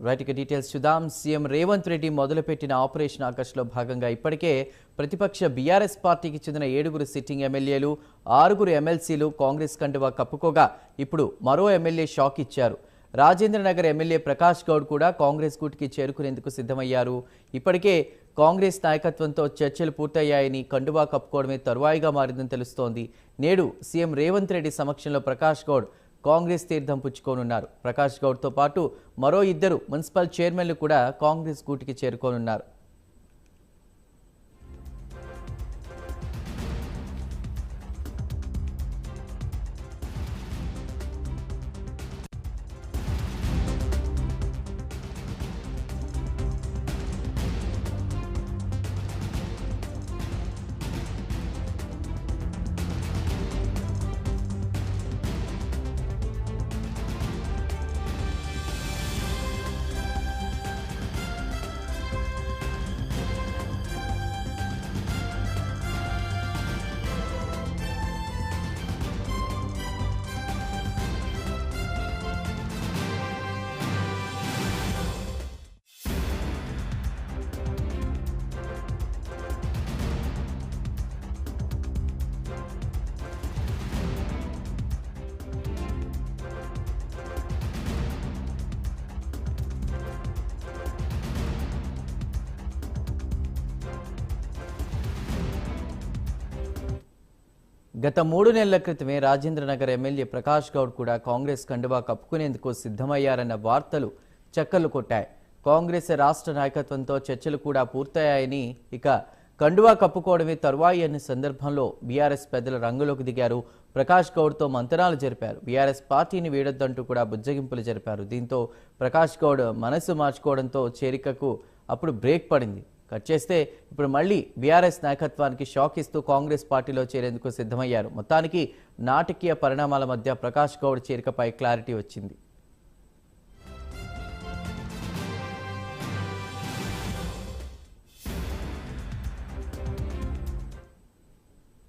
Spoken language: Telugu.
రైట్ ఇక డీటెయిల్స్ చూద్దాం. సీఎం రేవంత్ రెడ్డి మొదలుపెట్టిన ఆపరేషన్ ఆకర్ష్లో భాగంగా ఇప్పటికే ప్రతిపక్ష బీఆర్ఎస్ పార్టీకి చెందిన 7 సిట్టింగ్ ఎమ్మెల్యేలు 6 ఎమ్మెల్సీలు కాంగ్రెస్ కండువా కప్పుకోగా ఇప్పుడు మరో ఎమ్మెల్యే షాక్ ఇచ్చారు. రాజేంద్రనగర్ ఎమ్మెల్యే ప్రకాష్ గౌడ్ కూడా కాంగ్రెస్ గూటికి చేరుకునేందుకు సిద్ధమయ్యారు. ఇప్పటికే కాంగ్రెస్ నాయకత్వంతో చర్చలు పూర్తయ్యాయని, కండువా కప్పుకోవడమే తరువాయిగా మారిందని తెలుస్తోంది. నేడు సీఎం రేవంత్ రెడ్డి సమక్షంలో ప్రకాష్ గౌడ్ కాంగ్రెస్ తీర్థం పుచ్చుకోనున్నారు. ప్రకాష్ గౌడ్తో పాటు మరో 2 మున్సిపల్ చైర్మన్లు కూడా కాంగ్రెస్ గూటికి చేరుకోనున్నారు. గత 3 నెలల క్రితమే రాజేంద్రనగర్ ఎమ్మెల్యే ప్రకాష్ గౌడ్ కూడా కాంగ్రెస్ కండువా కప్పుకునేందుకు సిద్ధమయ్యారన్న వార్తలు చక్కర్లు కొట్టాయి. కాంగ్రెస్ రాష్ట్ర నాయకత్వంతో చర్చలు కూడా పూర్తయ్యాయని, ఇక కండువా కప్పుకోవడమే తరువాయి అనే సందర్భంలో బీఆర్ఎస్ పెద్దల రంగులోకి దిగారు. ప్రకాష్ గౌడ్తో మంతనాలు జరిపారు. బీఆర్ఎస్ పార్టీని వీడొద్దంటూ కూడా బుజ్జగింపులు జరిపారు. దీంతో ప్రకాష్ గౌడ్ మనసు మార్చుకోవడంతో చేరికకు అప్పుడు బ్రేక్ పడింది. కట్ చేస్తే ఇప్పుడు మళ్ళీ బీఆర్ఎస్ నాయకత్వానికి షాక్ ఇస్తూ కాంగ్రెస్ పార్టీలో చేరేందుకు సిద్ధమయ్యారు. మొత్తానికి నాటకీయ పరిణామాల మధ్య ప్రకాష్ గౌడ్ చేరికపై క్లారిటీ వచ్చింది.